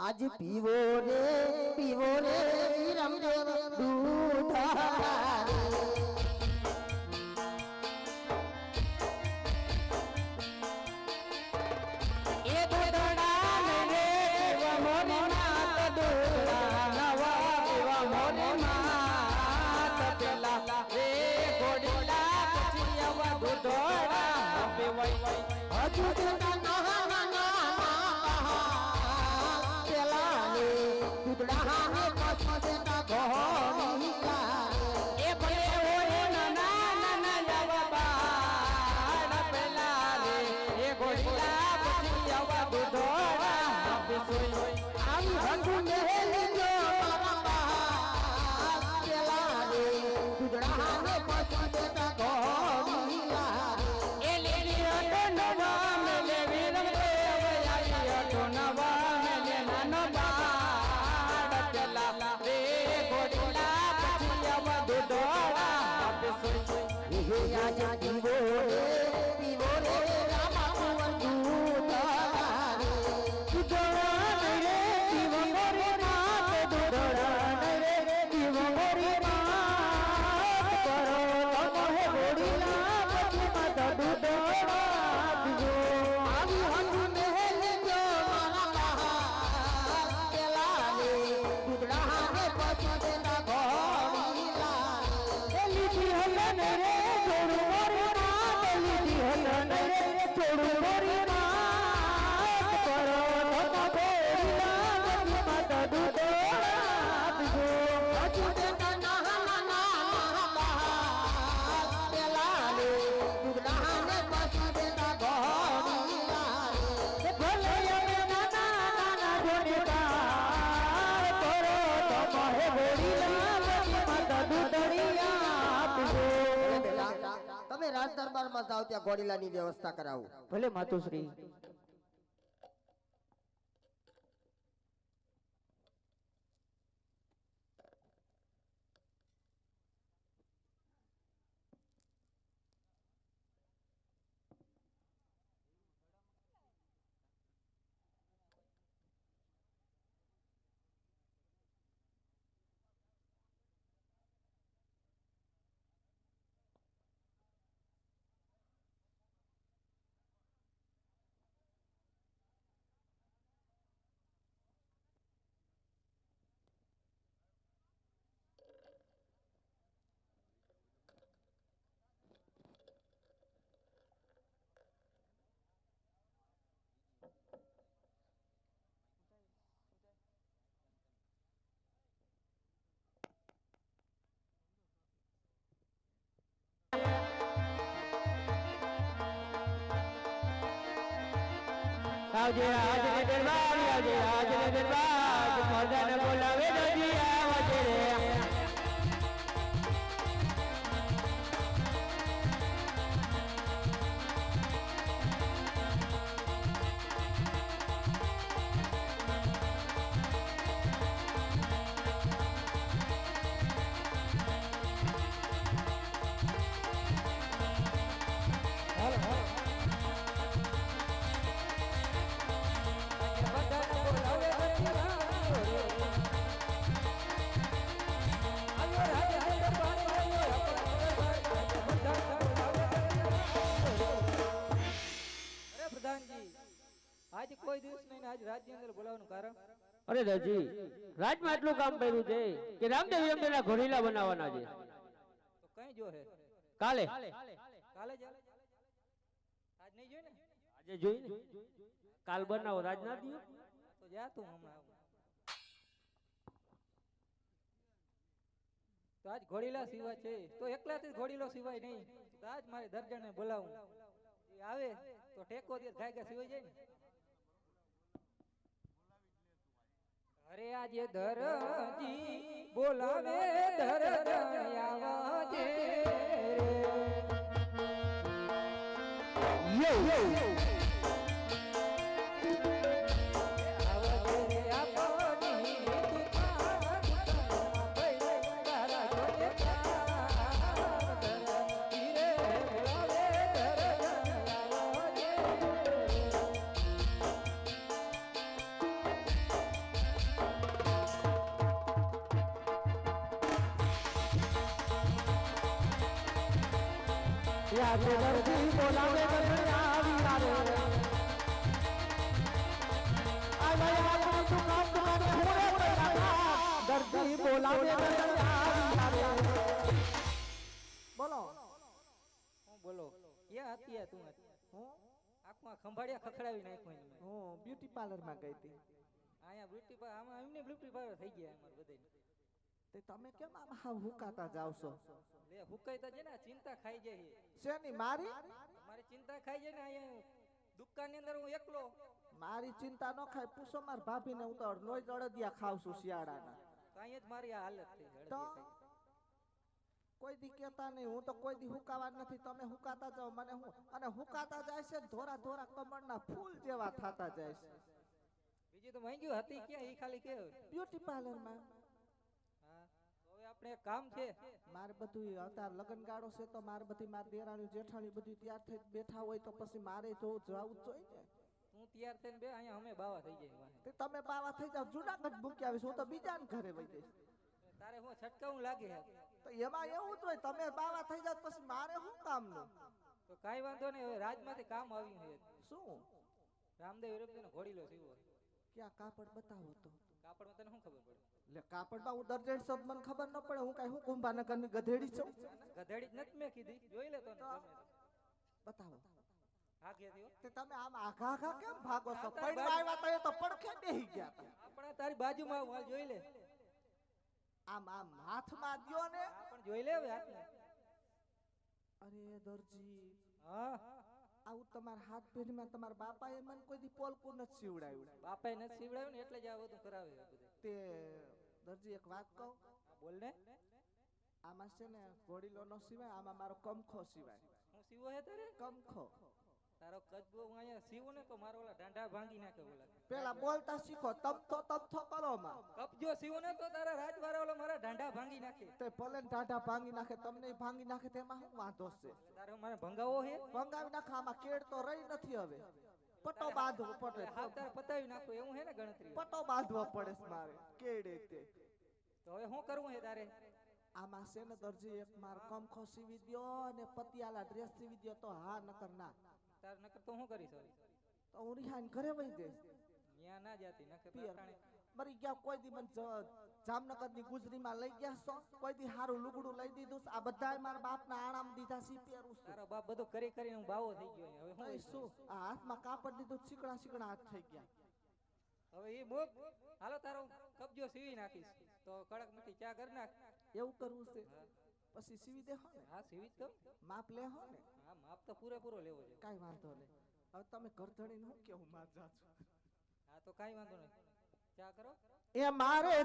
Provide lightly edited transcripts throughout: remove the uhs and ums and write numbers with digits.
आज पीवो रे रामदेव दूध ये दूधड़ा मेरे पीवा मोरी मात दूधड़ा नवा पीवा मोरी मात पेला रे गोड़ीला पछियावा दूधड़ा पीवा दूधड़ा दूधड़ा में पछे का घोड़ीला ए भले होए नाना नाना जावा बाड़ पेला रे ए गोड़ीला पछियावा दूधड़ा पिसोई आई हंगु मेले जो मारा पेला रे दूधड़ा में पछे का घोड़ीला ए लेली हटो नवा मेले वीरम देव आई हटो नवा मेले नानो बाड़ पेला रे गोड़ीला पछियावा दूधड़ा पिसोई हे आजा पीवो रे रामा भुवन दूध दूधड़ा रे पीवा मोरी मात दूधड़ा रे पीवा मोरी मात करो तमहे गोड़ीला पछी मात दूधड़ा पिसो आई हंगु मेले जो मारा पेला रे दूधड़ा में पछे का घोड़ीला लीधी हलन रे छोड़ू मोरी मात लीधी हलन रे छोड़ू मोरी मात करो तम गोड़ीला पछी मात दूधड़ा पिसो दूधे का ना पेला रे दूधड़ा में पछे का घोड़ीला भले ये नाना नाना जोड़ीला करो तमहे गोड़ीला पछी मात दूधड़िया पिसो તમે રાજ દરબારમાં જાઓ ત્યાં ઘોડીલાની વ્યવસ્થા કરાવો ભલે માતુશ્રી આવજે આજને દરબાર આવજે આજને દરબાર મર્દાને બોલાવે નજી આવજે રે आज कोई दिवस नहीं आज राज्य अंदर बोलावવાનું કારણ અરે દાજી રાજમાં એટલું કામ કર્યું છે કે રામદેવ એમના ઘોડીલા બનાવવાના છે તો કઈ જો હે કાલે કાલે જ આજ નહીં જોઈ ને આજે જોઈ ને કાલ બનાવો રાજ ના દિયો તો જા તું હમણાં તો આજ ઘોડીલા સિવાય છે તો એકલાથી ઘોડીલો સિવાય નહીં તો આજ મારે દર્જનને બોલાવું એ આવે તો ટેકો દે ગાય સિવાય જાય ને અરે આજે ધરજી બોલાવે ધરજી આવજે રે યો આવજે રે આપની દુકાન તારા જોડે ધરજી રે બોલાવે ધરજી આવજે યાદ દર્દી બોલાવે દર્દી આવી આવે આ ગયા તું કામ તું હોરે પૈસા દર્દી બોલાવે દર્દી આવી આવે બોલો હું બોલો ક્યાં હતી આ તું હું આંખમાં ખંભાળિયા ખખડાવી નાખ્યું એને મેં. હું બ્યુટી પાર્લર માં ગઈ હતી અહીંયા બ્યુટી પાર્લર આમાં એમને બ્યુટી પાર્લર થઈ ગયા અમારે બધાય તે તમે કેમ આમ હાવ હુકાતા જાવ છો લે હુકાઈ તો છે ને ચિંતા ખાઈ જાય છે. શેની મારી મારી ચિંતા ખાઈ જાય ને અહીંયા દુકાનની અંદર હું એકલો મારી ચિંતા ન ખાય પૂછો માર ભાભીને હું તો લોહી અડદિયા ખાવ છું શિયાળાના તો અહીંયા જ મારી આ હાલત થઈ હળદી તો થઈ. કોઈ દી કેતા નહીં હું તો કોઈ દી હુકાવા જ નથી તમે હુકાતા જાવ મને હું અને હુકાતા જાય છે ને ધોરા ધોરા કમળના ફૂલ જેવા થાતા જાય છે બીજી તો માંગ્યું હતી ક્યાં ઈ ખાલી કે બ્યુટી પાર્લર માં હા તો હવે આપણે એક કામ છે મારે બધું અત્યારે લગન ગાળો છે તો મારે બધી મારી દેરાણી જેઠાણી બધું તૈયાર થઈ બેઠા હોય તો પછી મારે તો જવું જ જોઈએ ને તું તૈયાર થઈને બે અહીંયા અમે બાવા થઈ જાય વાહે. તે તમે બાવા થઈ જાવ જુનાગઢ મૂકી આવીશ હું તો બીજાને ઘરે વઈ જઈશ તારે હું છટકાવું લાગે છે તો એમાં એવું જ હોય તમે બાવા થઈ જાવ પછી મારે શું કામનું તો કાઈ વાંધો નહીં હવે રાજમાંથી કામ આવ્યું છે શું રામદેવ વિરમજીનો ઘોડીલો સીવો ક્યાં કાપડ બતાવો તો કાપડમાં તને શું ખબર પડે એટલે કાપડમાં હું દર્જન શબ્દ મને ખબર ન પડે હું કઈ હું કુંભાનગરની ગધેડી છું ગધેડી જ નથી મેં કીધી જોઈ લે તો ને ગમે તો. બતાવો હા કહેતી હો તે તમે આમ આઘા આઘા કેમ ભાગો છો પૈણા આવ્યા તો એ તો પડખે બેહી ગયા તા. આપણા તારી બાજુમાં આવું, હાલ જોઈ લે આમ આમ હાથમાં દ્યો ને આ પણ જોઈ લે હવે હાથમાં. અરે દરજી હા આવું તમારા હાથ પેઢીમાં તમારા બાપાએ મને કોઈ દી પોલકું નથી સીવડાવ્યું બાપાએ નથી સીવડાવ્યું ને એટલે જ આ બધું કરાવે છે બધું. તે દરજી એક વાત કહું હા, બોલ ને આમાં છે ને ઘોડીલો નો સિવાય આમાં મારો કમખો સિવાય હું સીવો હે તારે કમખો તારો કદબો હું અહીંયા સીવું ને તો મારો ઓલા ડાંડા ભાંગી નાખે ઓલા પેલા બોલતા શીખો તમથો કરો માં કબજો સીવું ને તો તારા રાજવાળા ઓલા મારા ડાંડા ભાંગી નાખે. તે ભલે ને ટાઢા ભાંગી નાખે તમને ભાંગી નાખે તેમાં શું વાંધો છે તારે મારે ભંગાવો હે ભંગાવી નાખે આમાં કેડ તો રહી નથી હવે પટો બાંધવો પડે હાથ તારે પતાવી નાખો એવું હે ને ગણતરી. પટો બાંધવો પડે છે મારે કેડે તે તો હવે શું કરવું હે તારે આમાં છે ને દરજી એક માર કમખો સીવી દ્યો અને પતિયાલા ડ્રેસ સીવી દ્યો તો હા નકર ના તાર નકર તો શું કરીશ હવે તો હું રિહાન ઘરે વઈ જઈશ ન્યા ના જાતી નકર પિયર તાણે મરી ગયા કોઈ દી મને જામનગર ની ગુજરીમાં લઈ ગયા છો કોઈ દી હારું લુગડું લઈ દીધું છે. આ બધાય મારા બાપના આણામ દીધા સી પહેરું છું તારો બાપ બધું કરી કરીને હું બાવો થઈ ગયો અહીંયા. હવે તઈ શું શું આ હાથમાં કાપડ દીધું ચીકણા ચીકણા હાથ થઈ ગયા હવે એ મોક હાલો તારો કબજો સીવી નાખીશ તો કડક મીઠી ચા કરી નાખ. એવું કરવું છે હા. પછી સીવી દેહો ને હા સીવી જ દઉં. માપ લેહો ને હા માપ તો પૂરેપૂરો લેવો છે. કાઈ વાંધો નહીં હવે તમે ઘરધણી નું કેવું માર જા છો હા તો કાઈ વાંધો નહીં ચા કરો. એ મારે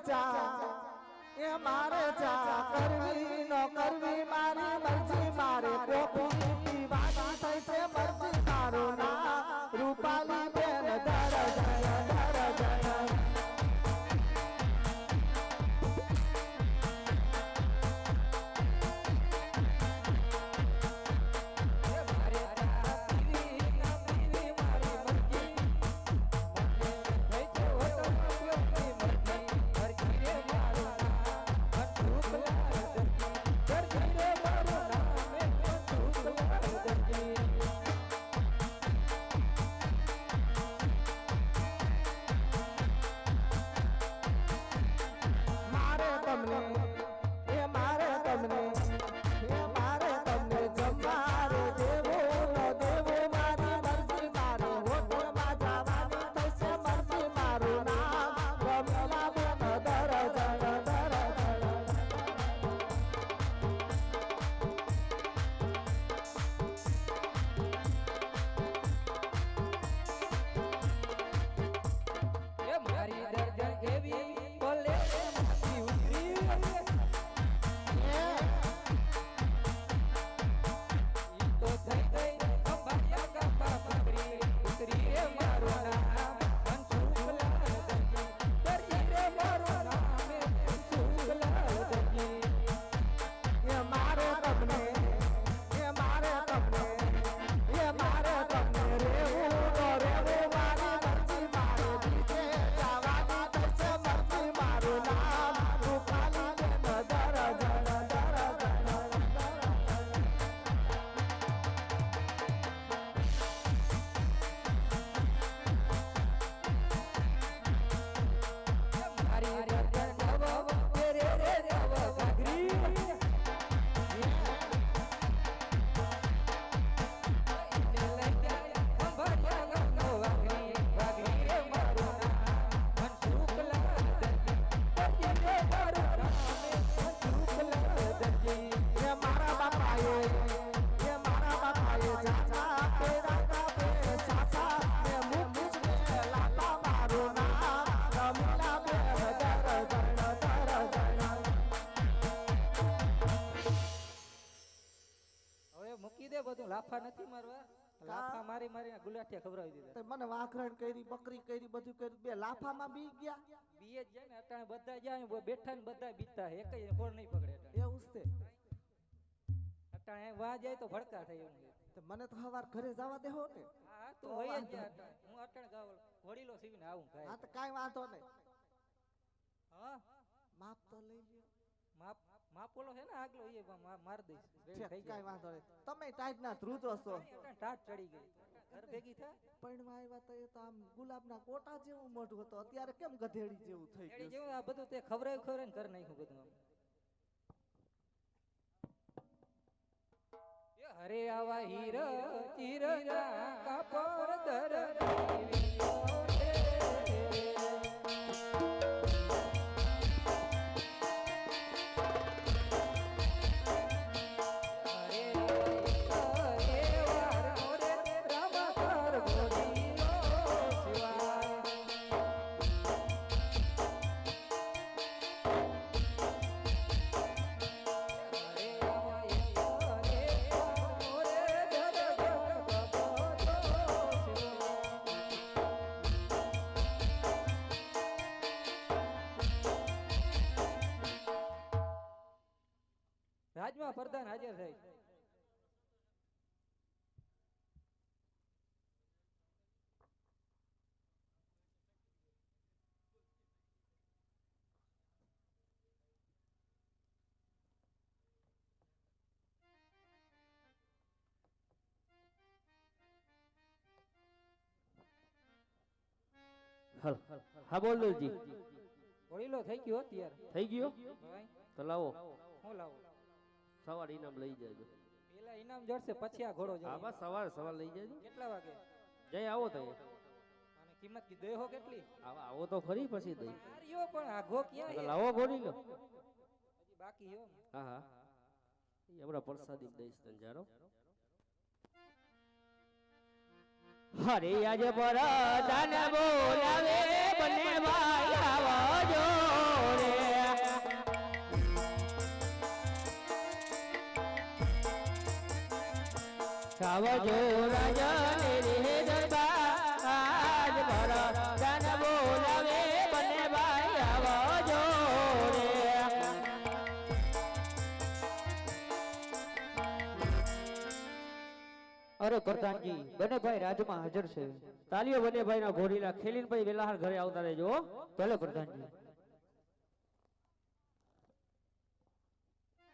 ચા કરવી ન કરવી મારી મરજી મારે કોપી પીવાની થઈ છે મરજી તારો ના રૂપાલી બેન ધર જય લાફા નથી મારવા લાફા મારી મારીને ગુલાઠિયા ખવડાવી દીધા તે મને વાઘરણ કરી બકરી કરી બધું કર્યું બે લાફામાં બી ગયા બીએ જ જાય ને અટાણે બધા જાય બેઠા ને બધા બીતા એકય ખોળ નહીં પકડે અટાણે. એવું જ તે અટાણે વાં જાય તો ભડકા થાય એવું છે. તે મને તો હવાર ઘરે જવા દેહો ને હા તું હોય જ જા અટાણે. હું અટાણે ગાવ વડીલો સીવીને આવું હા ખાય તો કાંઈ વાંધો નહીં હા માપ તો લઈ લ્યો માપ માપોલો છે ને આગલો એ માર દઈશ રેડી થઈ કાંઈ જાય વાંધો નહીં તમે ટાઈટ ના ધ્રુજો છો અટાણે ટાટ ચડી ગઈ ઘર ભેગી થા પૈણમાં આવ્યા તો એ તો આમ ગુલાબના કોટા જેવું મોઢું હતું અત્યારે કેમ ગધેડી જેવું થઈ રેડી ગયું જેવું આ બધું તે ખવરાય ને કર નાખ્યું બધું આમ એ હરે આવા હીર ચીરના કાપડ દર રાજમાં પ્રધાન હાજર થઈ હાલ હા બોલ દોલજી વડીલો થઈ ગયો અત્યારે થઈ ગયો ભાઈ તો લાવો હું લાવું સવાર ઇનામ લઈ જાજો પેલા ઇનામ જડશે પછી આ ઘોડો હા જાય બસ સવાર લઈ જાજો કેટલા વાગે જય આવો તો અને કિંમત કીધો હો કેટલી આવો તો ખરી પછી દઈ માર્યો પણ આઘો ક્યાં તો લાવો ગોળી લો હજી બાકી હો હા હા એ આપણા પ્રસાદી દઈશ તને જારો હરે આજે પર તને બોલાવે બને ભાઈ આવજો રે આવજો રાજને રે દરબાર આજ પર તને બોલાવે બને ભાઈ આવજો રે અરે પ્રધાનજી બનેભાઈ રાજમાં હાજર છે. તાલીઓ બનેભાઈ ના ઘોડીલા ખેલીને ભાઈ વેલાહાર ઘરે આવતા રહેજો હો. ભલે પ્રધાનજી.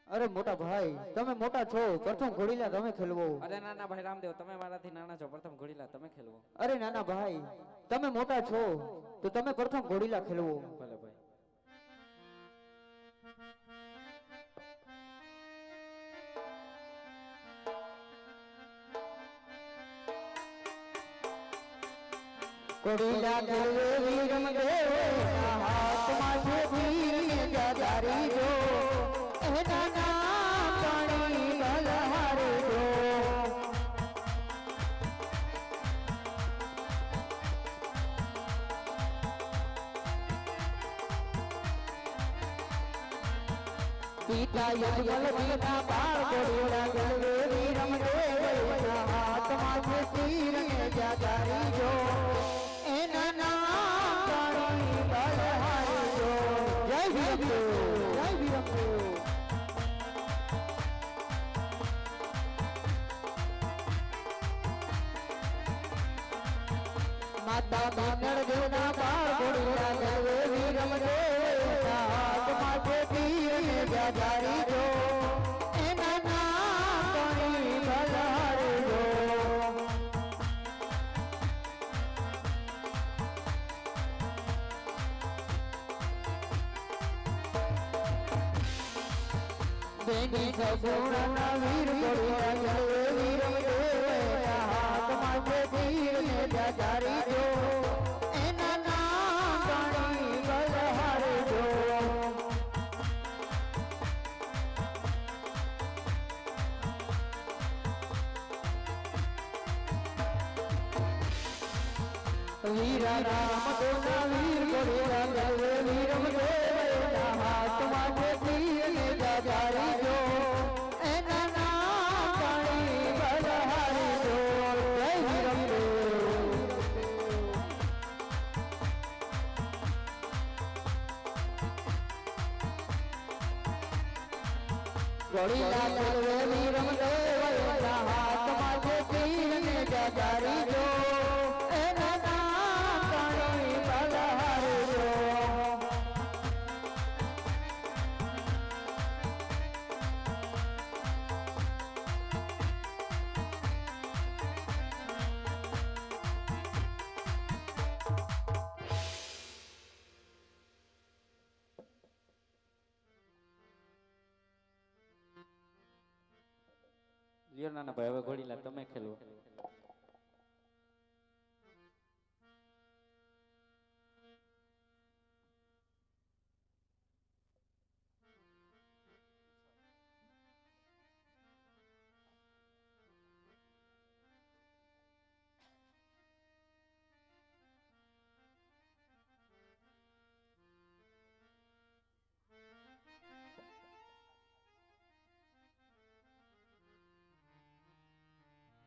અરે મોટા ભાઈ તમે મોટા છો પ્રથમ ઘોડીલા તમે ખેલવો. અરે નાના ભાઈ રામદેવ તમે મારાથી નાના છો પ્રથમ ઘોડીલા તમે ખેલવો. અરે નાના ભાઈ તમે મોટા છો તો તમે પ્રથમ ઘોડીલા ખેલવો. ભલે ભાઈ. ઘોડીલા ખેલવે વીરમ દેવ હાથમાં છે વીર જાદારી જો એના નામ પાણી બલહારે જો પિતા યજ્ઞ પિતા બાળ ઘોડીલા ખેલવે વીરમ દેવ હાથમાં છે તીર જાદારી જો એના નામ પાણી બલહારે જો જય વીરમ જય વીરમ માતા બાનર દેવના બાળ ઘોડીલા ખેલવે વીરમ દેવ હાથમાં છે તીર ને જાજારી જો એના નામ પાણી બલહારે જો બેની સગુણા વીર ઘોડીલા ખેલવે વીરમ દેવ હાથમાં છે તીર ને જાજારી જો એના નામ પાણી બલહારે જો વીરા રામ દોના વીર ઘોડીલા ખેલવે વીરમ દેવ હાથમાં છે તીર ને જાજારી જો એના નામ પાણી બલહારે ઘોડીલા ચલવે વીરમ દેવયના હાથમાં જે તીર ને જાજારી જો એના નામ ગણી બલહારજો લ્યો નાના ભાઈ હવે ઘોડીલા તમે ખેલો.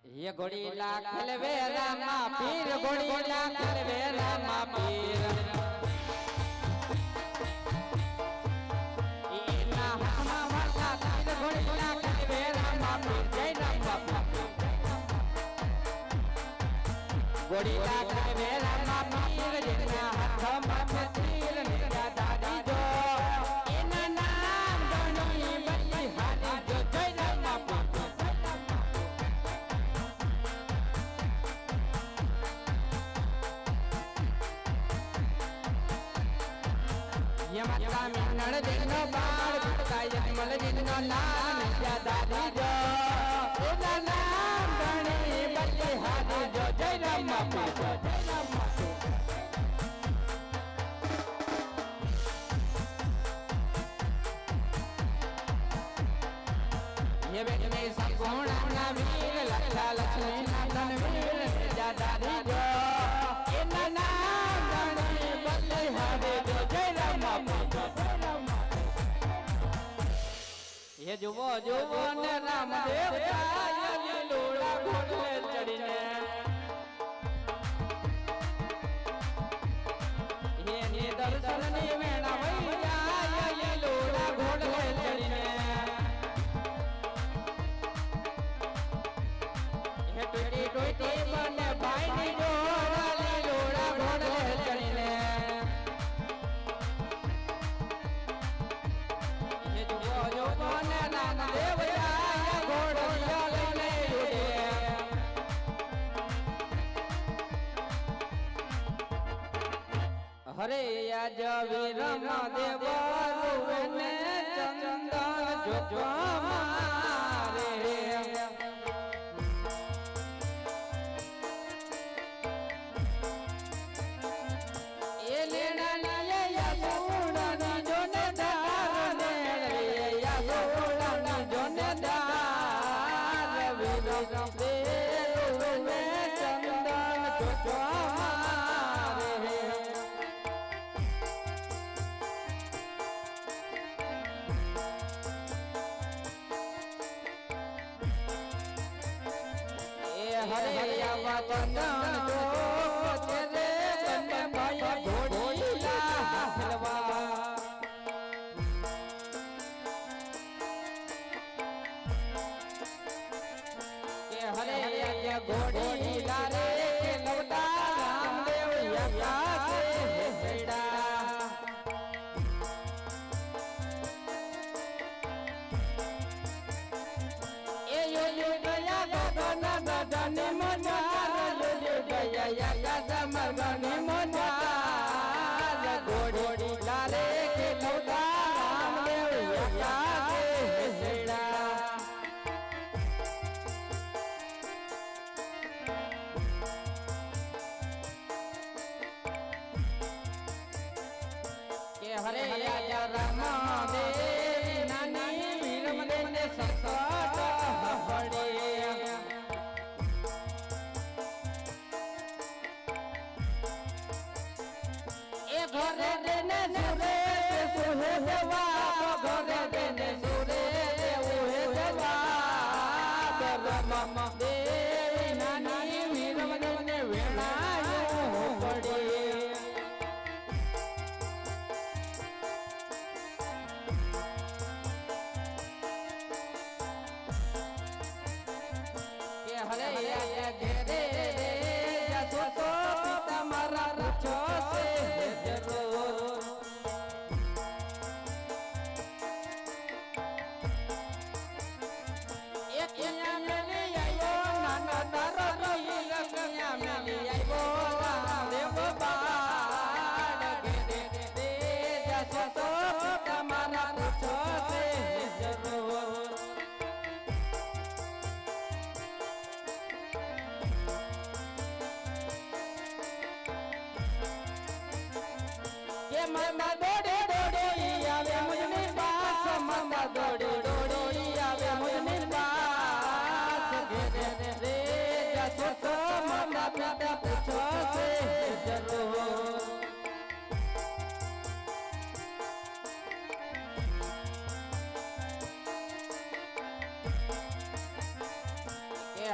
ये घोड़ीला खेलवे रामा पीर घोड़ीला खेलवे रामा पीर इना हमा वाला पीर घोड़ीला खेलवे रामा पीर जय राम बापा घोड़ीला खेलवे रामा पीर जिना हाथ में तीर निजा दादी जो इना नाम गणी बल्ली हाली जो जय राम बापा यमता मिनड़ दिनो बाण भटकाय मल जिनो नाम नित्या दादी जो ओला नाम गणी बल्ली हादी जो जय राम मापी जो जय राम मापी ये बेटे संपूर्ण ना वीर लखा लक्ष्मी नंदन वीर नित्या दादी जो इना नाम गणी बल्ली हादी जो जय राम ये जुवो जुवो ने रामदेव जाय लोड़ा घोड़े चढ़ीने ये दर्शन ने मेणा भैया ये लोड़ा घोड़े चढ़ीने ये टोटी टोटी बने भाई नी जोड़ा लोड़ा घोड़े चढ़ीने ये जुवो जुवो ने रामदेव जाय घोड़िया लईने उड़े हरे आज वीरम देव रुवने चंदन जो मारे ये लेना ये या सोना नी जो ने दार ने या सोना नी जो ने दार वीरम देव रुवने चंदन जो मारे हरे या चंदन जो तेरे बने भाई घोड़ीला हलवा के हरे या घोड़ीला रे के लवता रामदेव या से हेड़ा ए यो गया गगन गगन मनार यो गया या गगन गगन मनार घोड़ी लाले के लौटा रामदेव या से हेड़ा के हरे या रामदेव नानी वीरम देने संकट पड़े ए घरे देने सुरे सुहे देवा घरे देने सुरे उहे देवा रामदेव नानी वीरम देने वेणायो पड़े એ માતા દોડી દોડી આવે મુજની પાસ માતા દોડી દોડી આવે મુજની પાસ ઘેરે રે જશો તો માતા પિતા પૂછો છે ચલો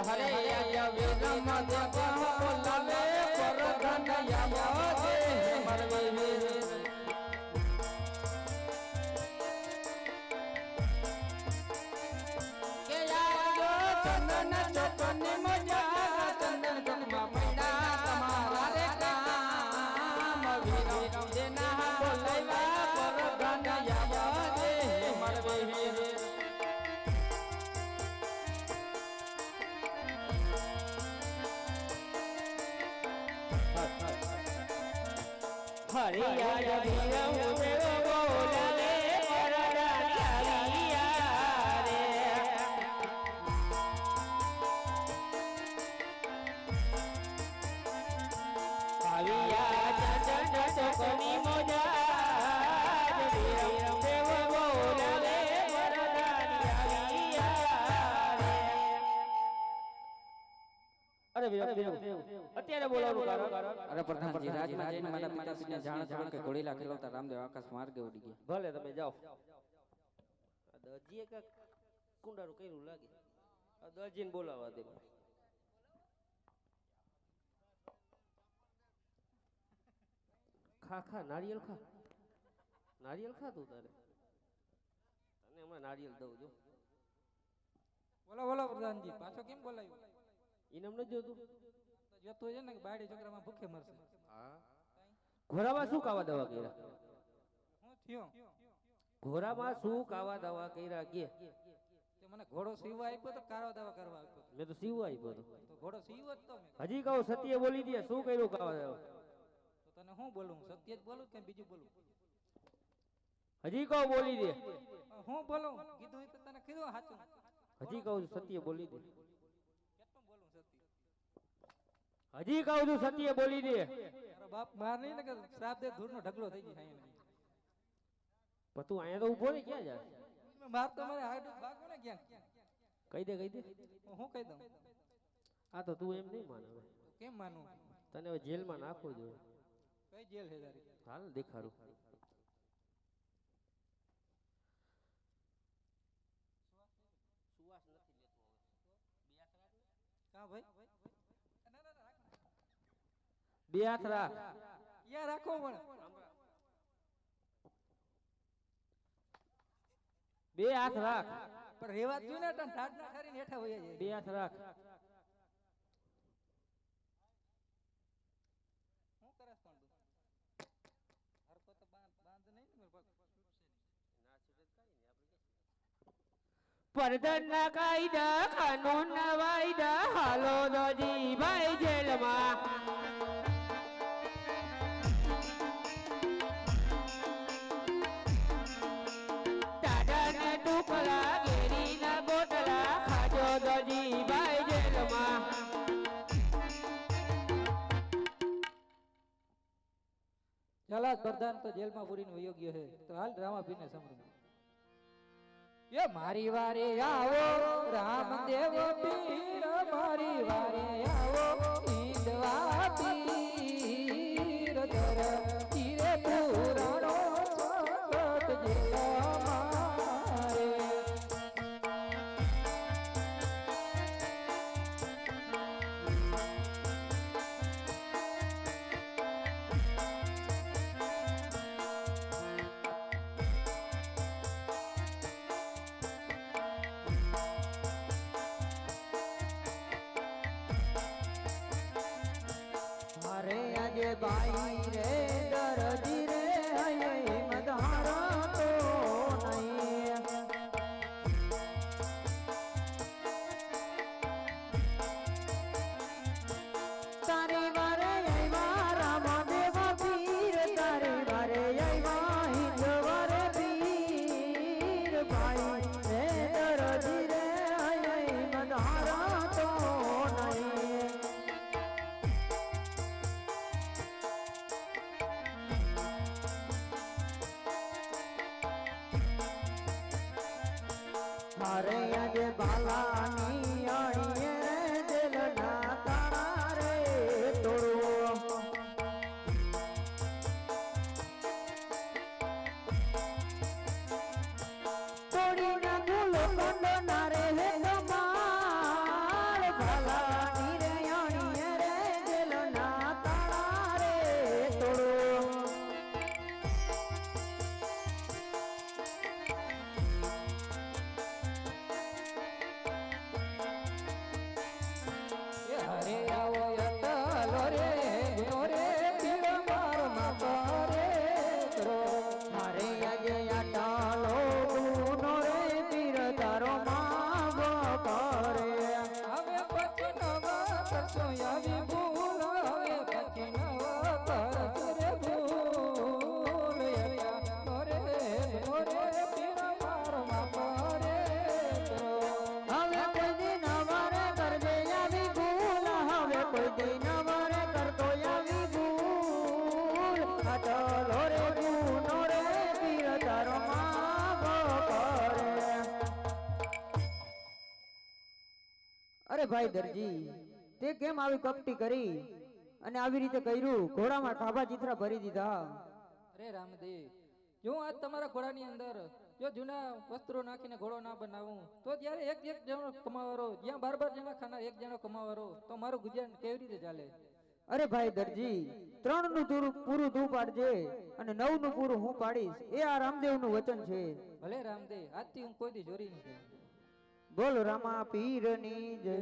હરે યા વિરમ દેવ બોલાવે પરધન યા દે મરવે કે યાજો ચંદન ચોકની મજા ચંદન જન્મ મૈડા તમારા રે કામ વિરમ દેના બોલાવા પરધન યા દે મરવે હરિયા વિરમ દેવ બોલાવે પરરાનિયા રે આવ્યા ચંદન ચોકની મોજા વિરમ દેવ બોલાવે પરરાનિયા રે અરે વિરમ અત્યારે બોલાવવાનું કારણ અરે પ્રધાનજી રાજમાં જઈને મારા માતા પિતાને જાણ કે ઘોડીલા ખેલવતા રામદેવ આકાશ માર્ગે ઉડી ગયા. ભલે તમે જાઓ. આ દરજીએ કાક કુંડારું કર્યું લાગે. આ દરજીને બોલાવવા દે. ખા ખા નારિયેળ ખા. નારિયેળ ખા તું તારે. તને હમણાં નારિયેળ દઉં જો. બોલો બોલો પ્રધાનજી પાછો કેમ બોલાવ્યો? ઇનામ નથી જોતું. જોતો છે ને કે બાયડી છોકરામાં ભૂખે મરશે. હા. ઘોડામાં શું કાવા દવા કર્યા? હું થયો ઘોડામાં શું કાવા દવા કર્યા કે? તે મને ઘોડો સીવવા આપ્યો તો કારો દવા કરવા આપ્યો મેં તો સીવવા આપ્યો હતો. તો ઘોડો સીવ્યો જ તો મેં. હજી કહું સત્ય બોલી દે શું કર્યું કાવા દવા? તો તને હું બોલું? સત્ય જ બોલું કે બીજું બોલું? હજી કહું બોલી દે. હું બોલું કીધું એ તો તને કીધું સાચું. હજી કહું સત્ય બોલી દે. કેટલું બોલું સત્ય? હજી કહું છું સત્ય બોલી દે. તારો બાપ માર નહીં ને કે શ્રાપ દે ધૂળનો ઢગલો થઈ જાય અહીંયા. પણ તું અહીંયા તો ઉભો ને ક્યાં જા? માર તો મારે હાડું ભાગો ને ક્યાં? કહી દે કહી દે. હું કહી દઉં? આ તો તું એમ નહીં માને હવે. કેમ માનું? તને હવે જેલમાં નાખવો જોઈએ. કઈ જેલ છે તારી? હાલ દેખાડું. સુવાસ નથી લેતો હવે. કા ભાઈ? બે હાથ રાખ. યા રાખો પણ. બે હાથ રાખ. પણ રેવા જોઈએ ને તને ઠાડ ના કરીને હેઠા વયા જાય. બે હાથ રાખ. હું કરસ પણ તું? હરકો તો બાંધ નહીં ને પગ છૂટશે નહીં. ના છૂટે કાઈ નહીં આપણે કે. પરદનના કાયદા કાનૂન ના વાયદા હાલો દોજી ભાઈ જેલમાં. દાદાને ટુકડા ઘેરીના ગોટલા ખાજો દોજી ભાઈ જેલમાં. જલાદ પ્રધાન તો જેલમાં પૂરીને વયો ગયો છે. તો હાલ રામાપીરને સાંભળો. એ મારી વારે આવો રામદેવ પીર, મારી વારે આવો ઈંદવા પીર, ધર તીરે પુરાણો સંકટ જેલા મારે. અરે આજે બાઈ રે દરદી રે અહીં મધારો તો નહીં. તારી વારે આવ્યા રામદેવ પીર, તારી વારે આવ્યા હિંદવર પીર, બાઈ રે દરદી રે અહીં મધારો તો નહીં. મારે આજે બાલાની અણીએ જેલના તાણા રે તોડવો તોડીને ગુલો કંડો ના રે હે કમાલ બાલાની રે અણીએ રે જેલના તાણા રે તોડવો એ હરે આવો યતલો રે ગુનો રે પીર માર માતો રે કરો મારે આજે આટાલો ગુનો રે પીર તારો માગો કરે હવે પછી નવા કરશો આવી ભૂલ હવે પછી નવા કરશો રે ભૂલ યતલો રે ગુનો રે પીર માર માતો રે કરો હવે કોઈ દી નવારે કરજે આવી ભૂલ હવે કોઈ દી નવારે કરતો આવી ભૂલ આટાલો રે ગુનો રે પીર તારો માગો કરે અરે ભાઈ દરજી તે કેમ આવી કપટી કરી અને આવી રીતે કર્યું ઘોડામાં ઠાભા ચિત્રા ભરી દીધા અરે રામદેવ જો આજ તમારા ઘોડાની અંદર જો જૂના વસ્ત્રો નાખીને ઘોડો ના બનાવું તો ત્યારે એક જણો કમાવારો જ્યાં 12 જણા ખાનાર એક જણો કમાવારો તો મારું ગુજરાન કેવી રીતે ચાલે અરે ભાઈ દરજી 3 નું પૂરું તું પાડજે અને 9 નું પૂરું હું પાડીશ એ આ રામદેવ નું વચન છે ભલે રામદેવ આજથી હું કોઈ દી ચોરી નહીં કરું બોલો રામા પીરની જય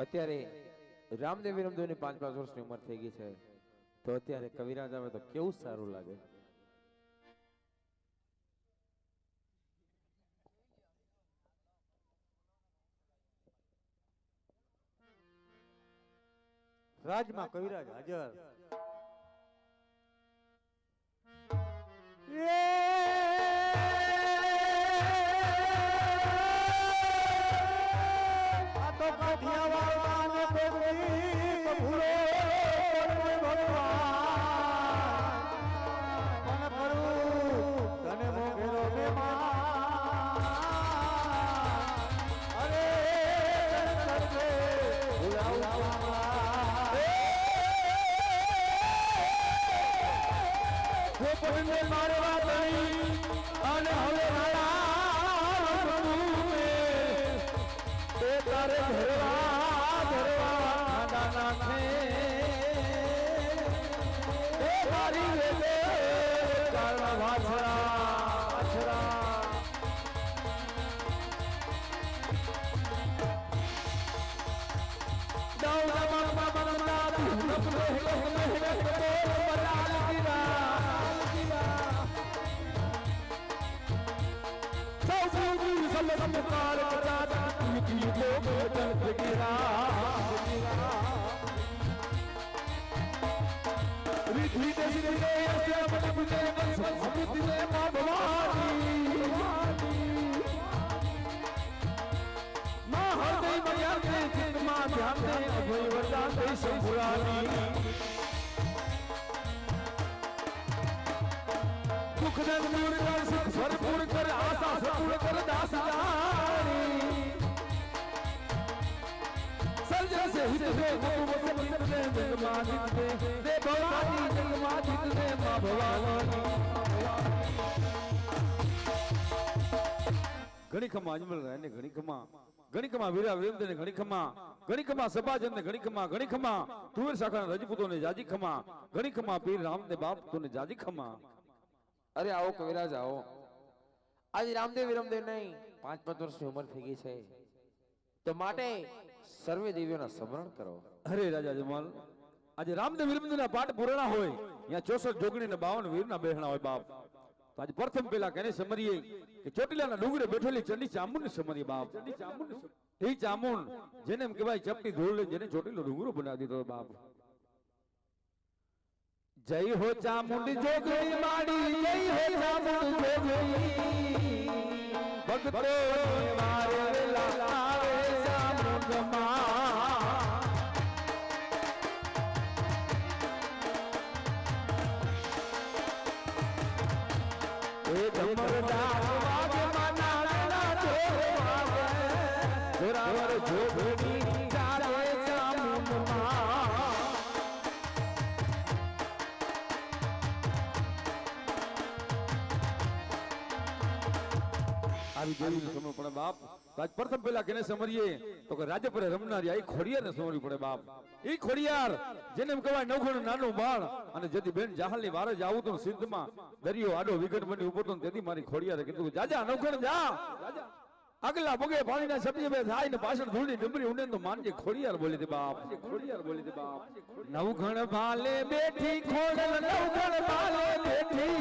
અત્યારે રામદેવ વિરમદેવની 5-5 વર્ષની ઉંમર થઈ ગઈ છે તો અત્યારે કવિરાજ આવે તો કેવું સારું લાગે રાજમાં કવિરાજ હાજર દુઃખ ને દૂર કર સુખ ભરપૂર કર આશા સપૂર કર દાસ જાણી સર્જન સે હિત દે ગોપુ વસન દે જગમાં જીત દે ભવાની જગમાં જીત દે મા ભવાની ઘણી ખમા અજમલ રહે ને ઘણી ખમા વીરા વેમદ ને ઘણી ખમા સભાજન ને ઘણી ખમા તુવેર શાખા રજપૂતો ને જાજી ખમા ઘણી ખમા પીર રામદેવ બાપ તો ને જાજી ખમા અરે આવો કવિરાજ આવો આજે રામદેવ વિરમદેવ નહીં 5-5 વર્ષની ઉંમર થઈ ગઈ છે તો માટે સર્વે દેવીઓના સ્મરણ કરો અરે રાજા જમાલ આજે રામદેવ વિરમદેવ ના પાઠ પૂર્ણ હોય ત્યાં 64 જોગણી ને 52 વીર ના બેહણા હોય બાપ તો આજે પ્રથમ પેલા કેને સમરીએ કે ચોટીલાના ડુંગરે બેઠેલી ચંડી ચામુંડ ને સમરીએ બાપ એ ચામુંડ જેને એમ કહેવાય ચપટી ધોળ લઈને જેને ચોટીલો ડુંગરો બનાવી દીધો બાપ જય હો ચામુંડ જોગણી માડી જય હો ચામુંડ જોગણી ભક્તો મારે લાવે ચામુંડ માં એ ધમરદાર વાગે માનાળા જોવાવે જોરાવર જોગણી ચાલે ચામુંડ માં આવી દેવી સમય પડે બાપ આજ પ્રથમ પેલા કેને સમરીએ તો કે રાજ્ય પર રમનારી આ ખોડિયાર ને સમરવી પડે બાપ ઈ ખોડિયાર જેને એમ કહેવાય નવઘણ નાનું બાળ અને જેથી બેન જાહલ ની વારે જ આવું તો સિદ્ધમાં દરિયો આડો વિકટ બની ઉભો તો તેથી મારી ખોડિયારે કીધું જાજા નવઘણ જા આગલા પગે પાણીના સબ્જી બે થાય ને પાછળ ધૂળની ડમરી ઉડે તો માનજે ખોડિયાર બોલી દે બાપ નવઘણ ભાલે બેઠી ખોડલ નવઘણ ભાલે બેઠી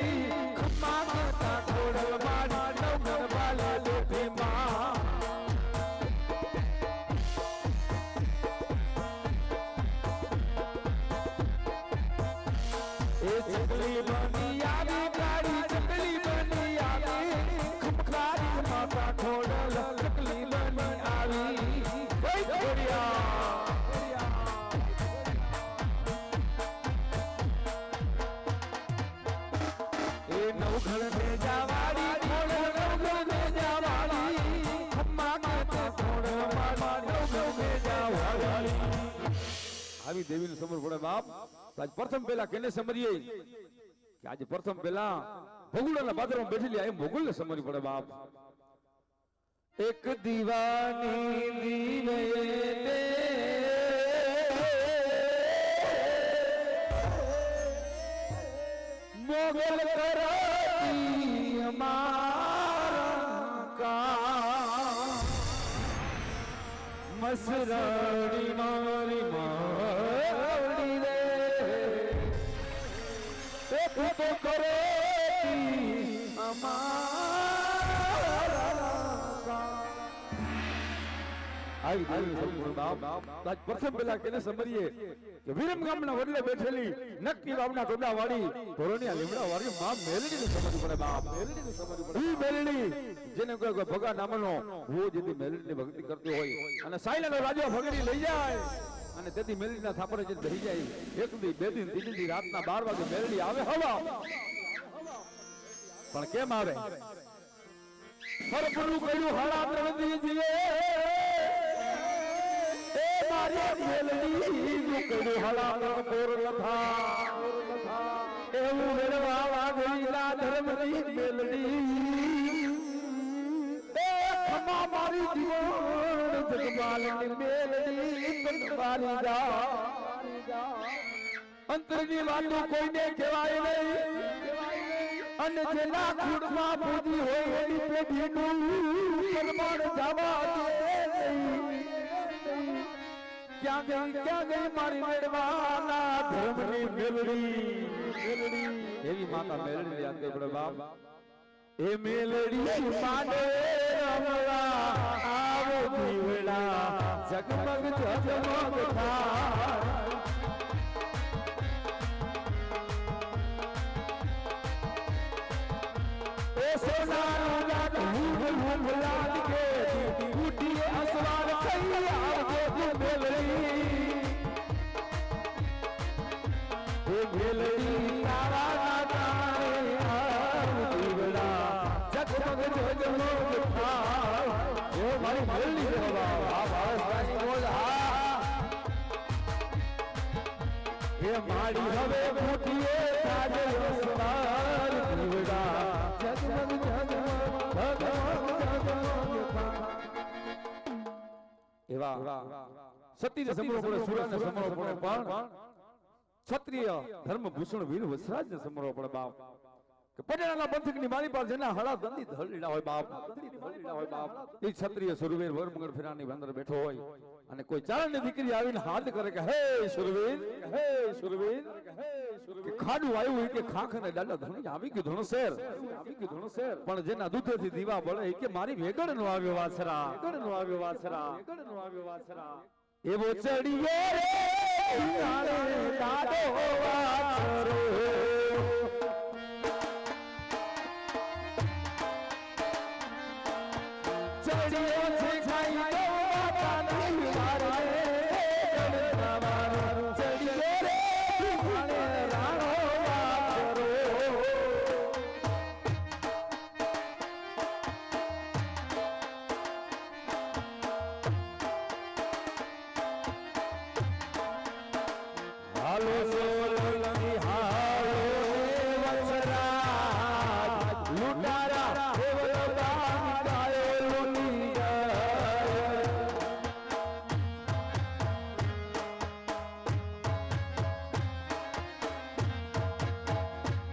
ખમ્મા કરતા ખોડલ માડી નવઘણ ભાલે બેઠી માં એ ચકલી બની આવી ગાડી ચકલી બની આવી ખમખારી માતા ખોડલ ચકલી બની આવી ઓય ખોડિયા એ નવઘણ ને જાવાડી ખોડલ નવઘણ ને જાવાડી ખમ્મા કરતા ખોડલ માડી નવઘણ ને જાવાડી આવી દેવીને સમર પડે બાપ આજ પ્રથમ પેલા કેને સમરીએ કે આજે પ્રથમ પેલા ભગુડાના બાદરમાં બેઠેલી આ મોગલ ને સમરી પડે બાપ એક દીવાની દીવે દે મોગલ કરાતી અમારા કા મસરડી મારી મારી રે એક તો કરે આવી દેવી સંપૂર્ણ બાપ આજ પ્રથમ પેલા કેને સમરીએ કે વિરમ ગામના વડલે બેઠેલી નક્કી વાવના ટોડા વાળી ધોરણિયા લીમડા વાળી માં મેલડી ને સમજવું પડે બાપ ઈ મેલડી જેને કોઈ ભગા નામનો હું જેથી મેલડી ની ભક્તિ કરતી હોય અને સાયલાનો રાજો ભગડી લઈ જાય અને તેથી મેલડી ના થાપરે જે બેહી જાય એક દી બે દી ત્રીજી દી રાતના 12 વાગે મેલડી આવે હવા પણ કેમ આવે હરપરું કર્યું હાડા ત્રણ દીજીએ એ મારી મેલડી નું કર્યું હાડા ત્રણ કોર લખા એવું વેળવા વાગીલા ધર્મની મેલડી એ ખમા મારી જીવન જગમાલની મેલડી કંઠવારી જા અંતરની વાતો કોઈને કહેવાય નહીં અને જેના ખુડમાં પૂજી હોય એની પેઢીનું પરમાણ જવા દે ક્યાં ગઈ મારી મેળવાના ધર્મની મેલડી એવી માતા મેલડી યાદ કરે બાપ એ મેલડી માને રમવા આવો દીવડા જગમગ જગમગ થાય લાદ કે ઉઠી અસવાર કઈ આવજો મેલડી એ મેલડી તારા તારે મેળવી દેવા બાપ આળસદાસની મોજ હા એ માડી હવે મોટીએ તાજે વસવાર દીવડા જગમગ એવા સતીને સમરો પડે સુરાને સમરો પડે પણ ક્ષત્રિય ધર્મ ભૂષણ વીર વસરાજને સમરો પડે બાપ કે પટેલાના પંથકની મારી પાસે જેના હળા દંડી ધરલીડા હોય બાપ એ ક્ષત્રિય સુરવીર વરમંગળ ફેરાની અંદર બેઠો હોય અને કોઈ ચારણની દીકરી આવીને હાથ કરે કે હે સુરવીર કે ખાડું આવ્યું હોય કે ખાખ અને દાદા ધણી આવી ગયું ધણસેર પણ જેના દૂધેથી દીવા બળે કે મારી વેગડ નો આવ્યો વાછરા એવો ચડીએ રે દાદો વાછરો ચડીએ છે ખાઈ માતાની વારે ચડીએ રે રાણો વાછરો હાલો સોલંકી હાલો વસરાજ લૂંટારા દેવલો ગામ ગાયો લૂંટી જાય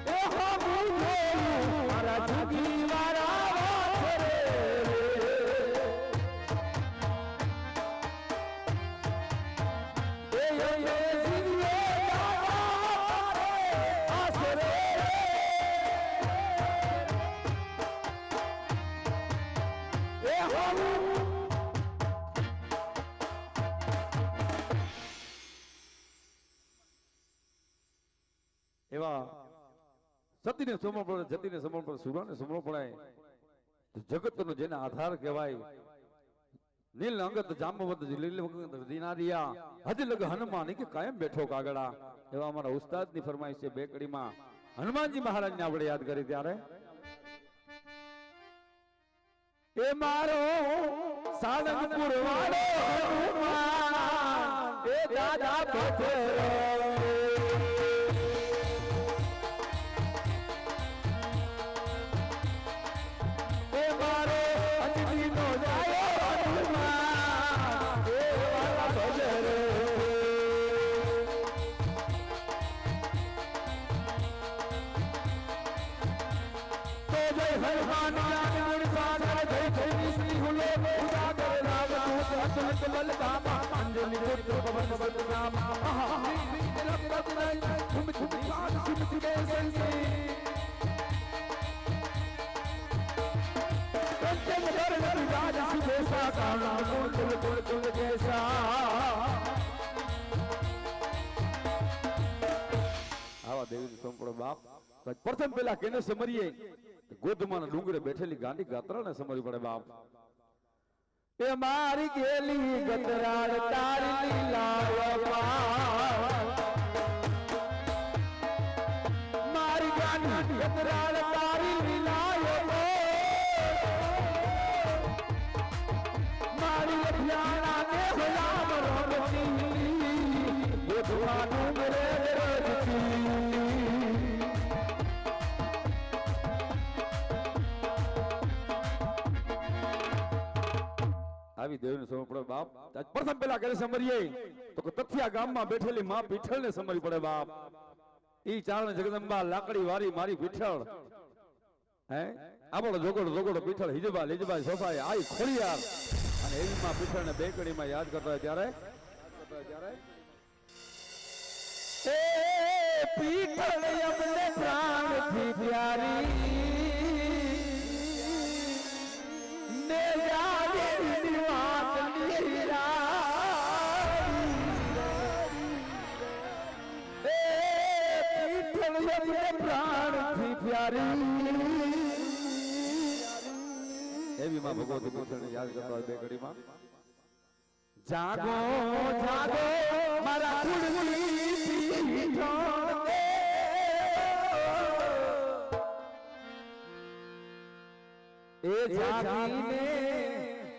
એ હો મારા જુગી વાળા વાછરે એવા સતીને સમર્પણ જતીને સમર્પણ સુરાને સમર્પણ જગતનો જેને આધાર કહેવાય નીલ અંગત જાંબવંત લીલ અંગત દિનારિયા હજ લગ હનુમાન કે કાયમ બેઠો કાગડા એવા અમારા ઉસ્તાદની ફરમાઈશ છે બે કડીમાં હનુમાનજી મહારાજને આપણે યાદ કરી ત્યારે એ મારો સાળંગપુર વાળો હનુમાન એ દાદા પથરો પ્રથમ પેલા કેને સમરીએ ગોધમાના ડુંગરે બેઠેલી ગાંડી ગાત્રાને સમરવી પડે બાપ એ મારી ગેલી ગતરાળ તારી લીલા મારી ગાંડી ગતરાળ તારી લીલા મારી અભિયાણા ને ગુલામ રમતી ગોધમા ડુંગરે આવી દેવને સમર્પણ બાપ પ્રથમ પેલા કરે સમરીએ તો તથિયા ગામમાં બેઠેલી માં પીઠળ ને સમરવી પડે બાપ ઈ ચારણ જગદંબા લાકડી વારી મારી પીઠળ હે આપણો જોગડો પીઠળ હિજબા લીજબા સોફાએ આઈ ખોડિયાર અને એવી માં પીઠળ ને બેકડીમાં યાદ કરતા હોય ત્યારે એ પીઠળ અમને પ્રાણથી પ્યારી ને યાદી વાત પ્રાણથી પ્યારી એવી માં ભગવતી પીઠળને યાદ કરતા હોય બે ઘડીમાં જાગો જાગો મારા કુળની પીઠળ એ જાગીને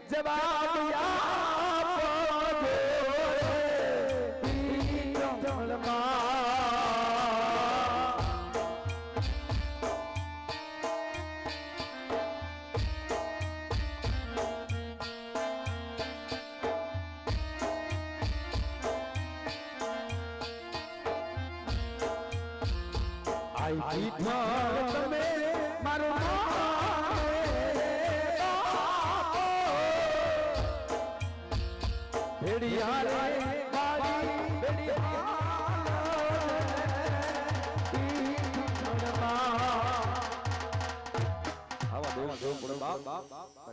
જવાબ આપજો આઈ તમે મારો ભેડિયા રે મારી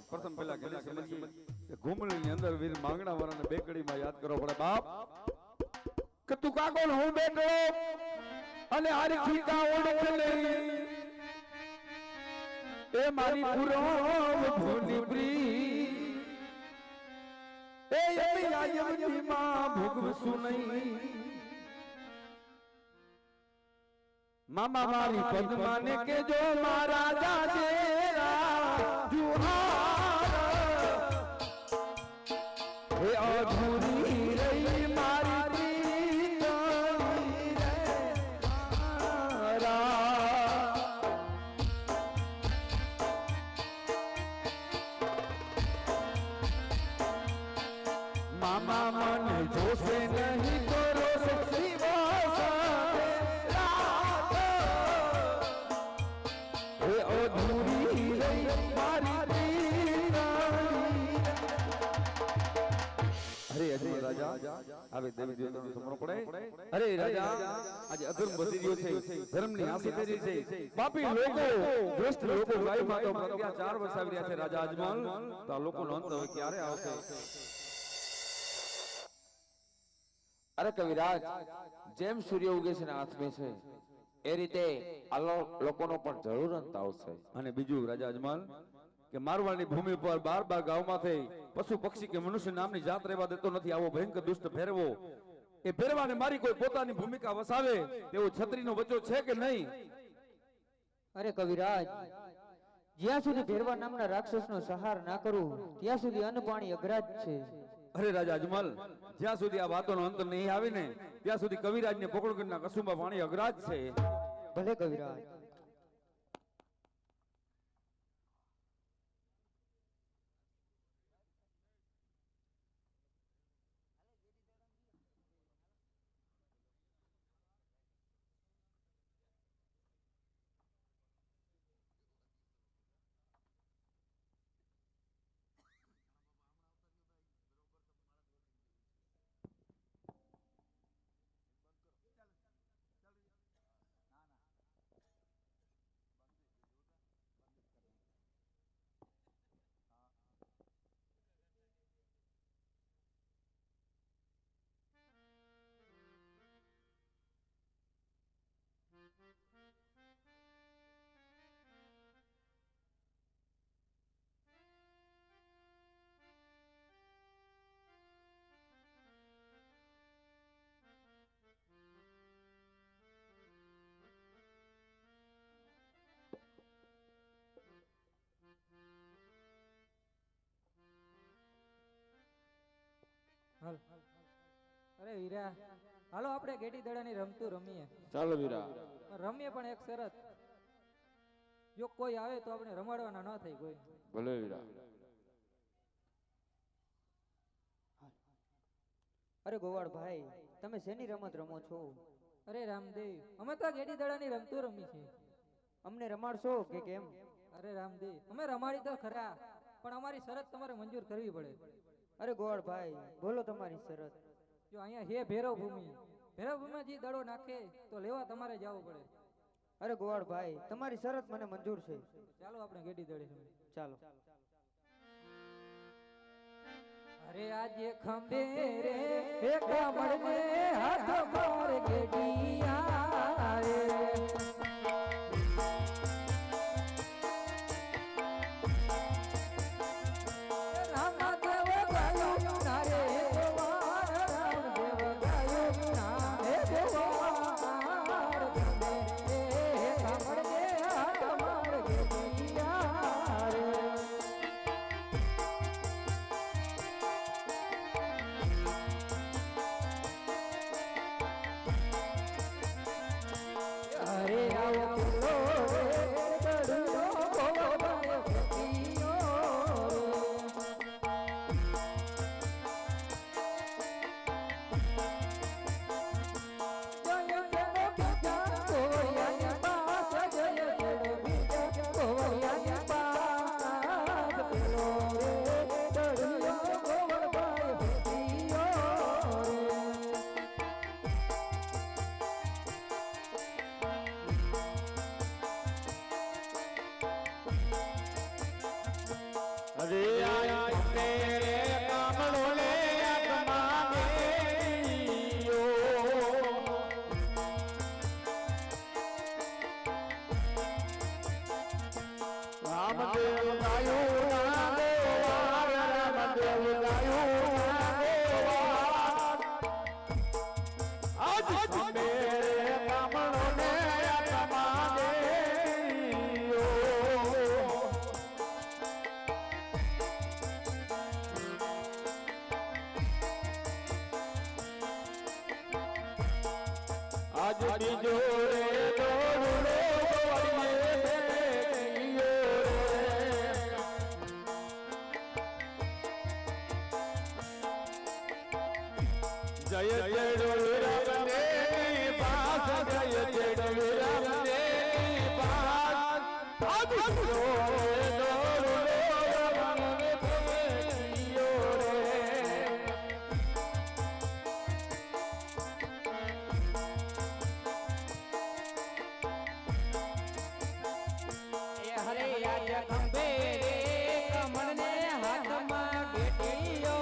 પ્રથમ પહેલા કે સમજીએ કે ઘૂમણીની અંદર વીર માંગણા વાળાને બેકડીમાં યાદ કરો પડે બાપ કે તું કાકો હું બેઠો અને હારી ખીકા ઓળખ લે એ મારી પુરો ભૂલી પ્રી એ યમી માં ભોગવશું નહીં મામા મારી પદ્માને કે જો મારા જાજેરા જુહાર હે અધૂરી રહી મારી મામા મને જોશે નહીં તો રોશે અધૂરી રહી મારી અરે અજય રાજા હવે દેવી દેવતાનો સમરો પડે અરે રાજા આજે અધર્મ વધી રહ્યો છે ધર્મની આંસી થઈ રહી છે પાપી લોકો દુષ્ટ લોકો ગાયમાં તો અત્યાચાર વસાવી રહ્યા છે રાજા અજમલ તો આ લોકોનો અંત હવે ક્યારે આવશે અરે કવિરાજ જેમ સૂર્ય ઉગે છે ને આથમે છે એ રીતે આ લોકોનો પણ જરૂર અંત આવશે અને બીજું રાજા અજમલ કે મારવાડની ભૂમિ પર 12 ગામમાંથી પશુ પક્ષી કે મનુષ્ય નામની જાત રહેવા દેતો નથી આવો ભયંકર દુષ્ટ ફેરવો એ ફેરવાને મારી કોઈ પોતાની ભૂમિકા વસાવે તેવો છત્રીનો બચ્ચો છે કે નહીં અરે કવિરાજ જ્યાં સુધી ભેરવા નામના રાક્ષસનો સહાર ના કરું ત્યાં સુધી અન્ન પાણી અઘરા જ છે અરે રાજા અજમલ જ્યાં સુધી આ વાતોનો અંત નહીં આવે ને ત્યાં સુધી કવિરાજને પોકળગઢના કસુંબા પાણી અઘરા જ છે ભલે કવિરાજ અરે વીરા હાલો આપણે ગેડી દડાની રમતું રમીએ ચાલો વીરા રમીએ પણ એક શરત જો કોઈ આવે તો આપણે રમાડવાના ન થઈ કોઈ ભલે વીરા અરે ગોવાળ ભાઈ તમે શેની રમત રમો છો અરે રામદેવ અમે તો ગેડી દડાની રમતું રમી છે અમને રમાડશો કે કેમ અરે રામદેવ અમે રમાડી તો ખરા પણ અમારી શરત તમારે મંજૂર કરવી પડે અરે ગોવાળ ભાઈ બોલો તમારી શરત જો અહીંયા હે ભેરવ ભૂમિ જે દડો નાખે તો લેવા તમારે જવું પડે અરે ગોવાળ ભાઈ તમારી શરત મને મંજૂર છે ચાલો આપણે ગેડી દડે ચાલો અરે આજે ખંભે રે હે કમળને હાથ પર ગેડિયા રે આવો પેલો રે દડુયો ગોવળભાઈ ભેટીયો રે જય જય બીજા ગોવળિયાની પાસ જય જય બીજા ગોવળિયાની પાસ પેલો રે દડુયો ગોવળભાઈ ભેટીયો અરે આય તેરે કામળો લે આત્મા દેયો રામદેવ ગાયું ના દેવા રામદેવ ગાયું ના દેવા આજ તેરે કામળો લે આત્મા દેયો આજ બીજો રે દોડો વળીએ ભેટીયો રે જય જય રામદેવની પાસ જય જય રામદેવની પાસ આજ બીજો રે દોડો વળીએ ભેટીયો રે હરે યાદ ખંભે કમળને હાથમાં બેટીયો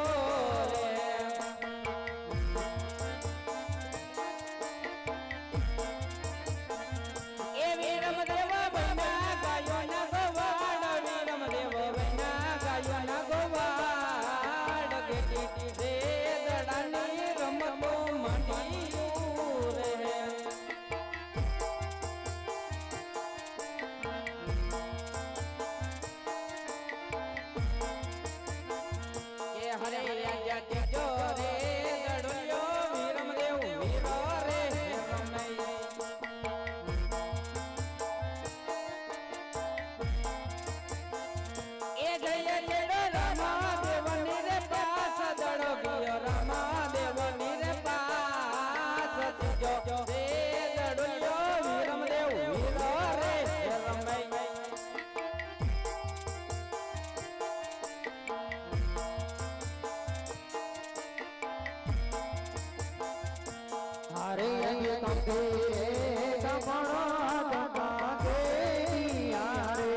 રે એ વીરમદેવ બૈના ગાયો ના ગોવાડ વીરમદેવ બૈના ગાયો ના ગોવાડ બેટી રે દડાની રમતો મંડીયું રે કે હરે રાજા તેજો રે દડુયો વીરમદેવ વીરો રે રમૈ એ જય જેડો રામાદેવની રે પાસ દડો ગયો રામાદેવની રે પાસ તેજો રે દડુયો વીરમદેવ વીરો રે રમૈ હારે કંપે કમળો ગંગા દેયા રે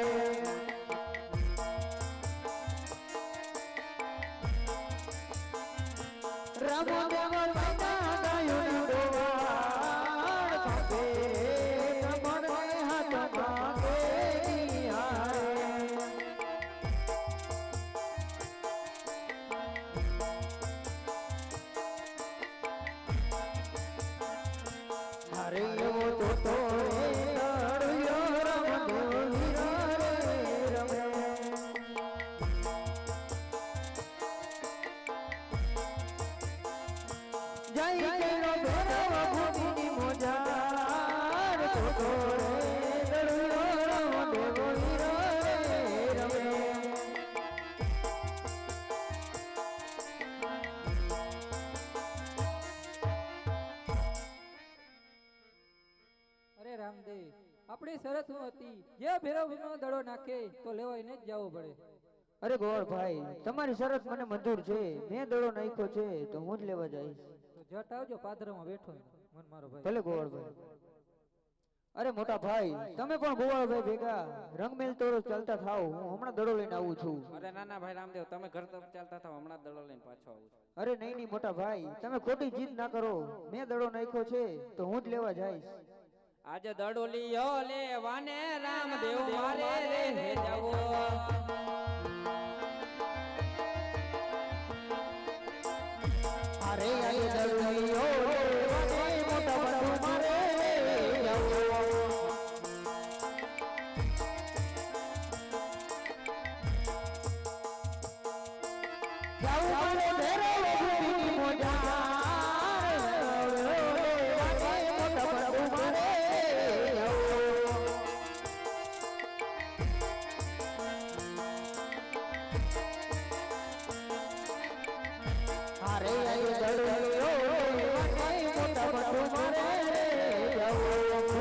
રામદેવ બૈના ગાયું ગોવાળ કંપે કમળને હાથમાં દેયા રે હરે એવો જોતો રે દડુયો રામદેવ વીરો રે રમે જય જયનો ભેરવ ભૂમિની મોજાર જોતો રે દડુયો રામદેવ વીરો રે રમે અરે રામદેવ આપણી શરત શું હતી જે ભેરવનો દડો નાખે તો લેવાઈને જ જવું પડે અરે ગોળભાઈ તમારી શરત મને મંજૂર છે મેં દડો નાખ્યો છે તો હું જ લેવા જઈશ તો જટ આવજો પાદરમાં બેઠો મન મારો ભાઈ ભલે ગોળભાઈ અરે મોટા ભાઈ તમે પણ ગોવાળભાઈ ભેગા રંગમેલ તોડો ચાલતા થાવ હું હમણાં દડો લઈને આવું છું અરે નાના ભાઈ રામદેવ તમે ઘર તરફ ચાલતા થાવ હમણાં દડો લઈને પાછો આવું છું અરે નહીં નહીં મોટા ભાઈ તમે ખોટી જીદ ના કરો મેં દડો નાખ્યો છે તો હું જ લેવા જઈશ આજે દડો લીયો લેવાને રામદેવ મારે રે હે જાવો અરે આય દડુયો લેવાને મોટા બડો મારે જાવો જાવ મારે ભેરવ ભૂમિની મોજા લેવાને મોટા બડો મારે જાવો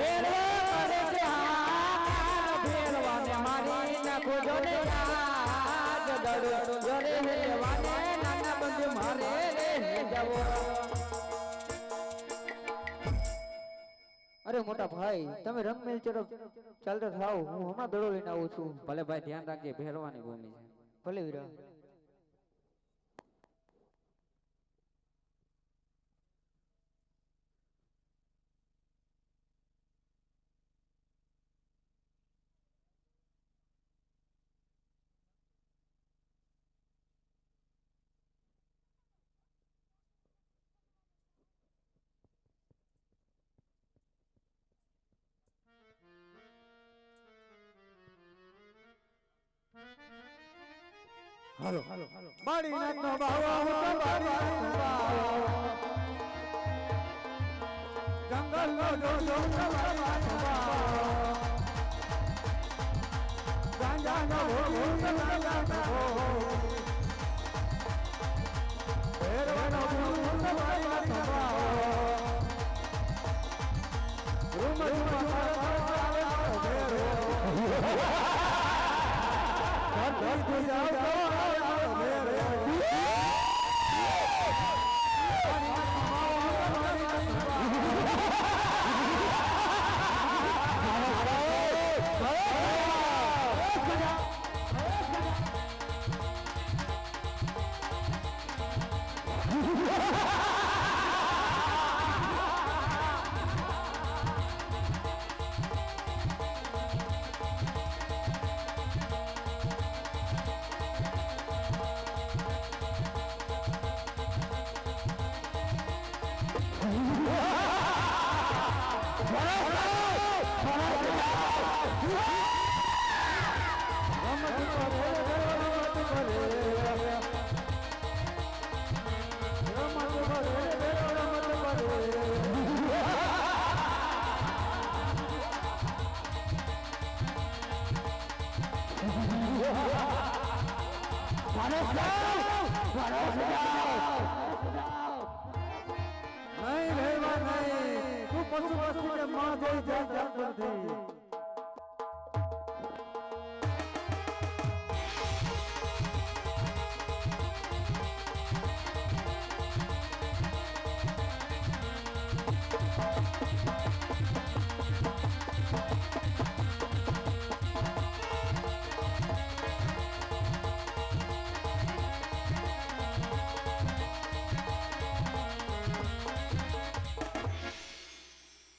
ભેરવા કરે છે હા ભેરવાને મારી નાખો જો ને આજ દડો જોરે હેવાને નાના બંધ મારે રે જવો અરે મોટા ભાઈ તમે રંગમેલ તરફ ચાલતા થાવ હું હમણાં દડો લઈને આવું છું ભલે ભાઈ ધ્યાન રાખજે ભેરવાની ભૂમિ છે ભલે વીરા હાલો હાલો હાલો બાળી નાખનો બાવો હું તો બાળી નાખનો બાવો જંગલનો જોજો હું તો બાળી નાખનો બાવો ગાંજાનો ભોગ હું તો બાળી નાખનો ભેરવાનો ભોગ હું તો બાળી નાખનો બાવો રૂમ નહીં રહેવા નહીં તું પશુ પશુને માં જોઈ જાય નથી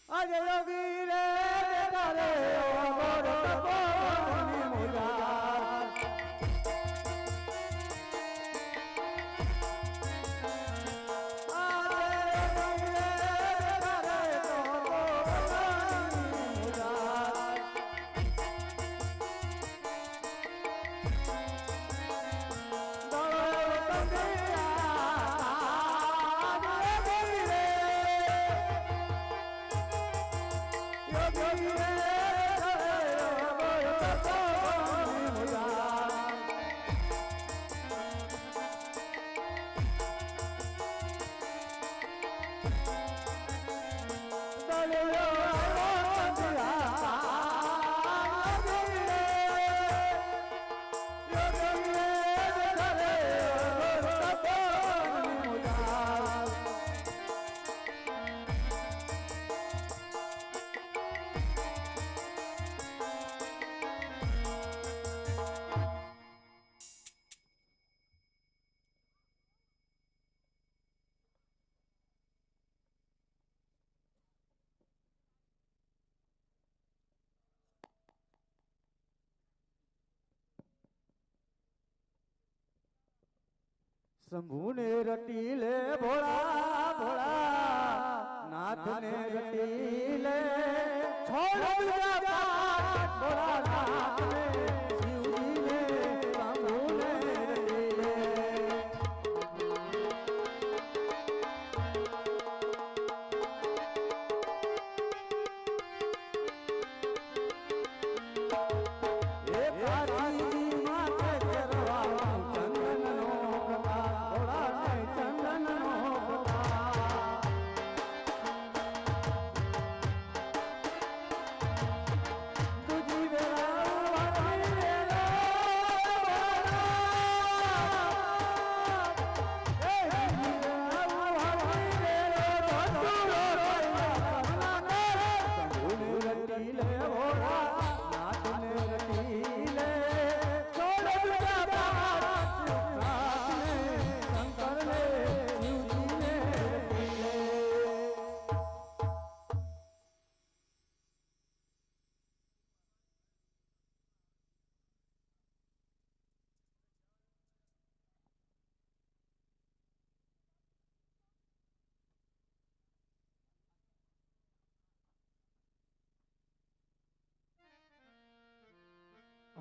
આજે યોગી રે બેટા રે ઓ ગોર તપોની મુલા આજે યોગી રે બેટા રે તો તપોની મુલા દળો તંગિયા આજે યોગી રે યોગી રે શંભુને રટી લે ભોળા ભોળા નાથને રટી લે છોડ બીજા પાઠ ભોળા નાથને શિવજીને શંભુને રટી લે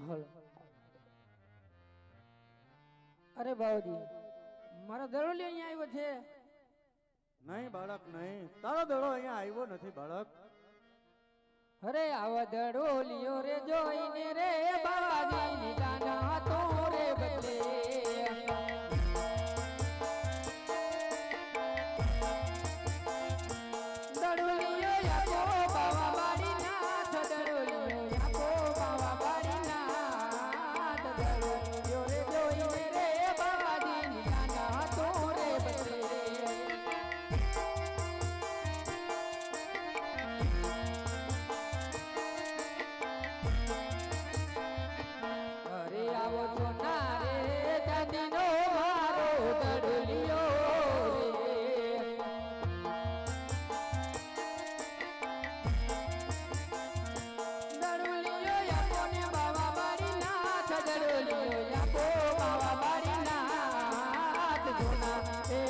હાલો અરે બાવજી મારો દરોલી અહીંયા આવ્યો છે. નહીં બાળક નહીં, તારો દડો અહીંયા આવ્યો નથી બાળક. અરે આવા દડોલિયો રે જોઈને રે બાવાજી ની દાના તો રે બદલે દડોલિયો યાકો બાવા બારી નાથ દડોલિયો યાકો બાવા બારી નાથ દડોલિયો રે જોઈને રે બાવાજી ની દાના તો રે બદલે અરે આવો છો ના રે દાદીનો મારો દડલિયો રે દડલિયો યાકો ને બાવા બારી નાથ દડલિયો યાકો બાવા બારી નાથ જોના એ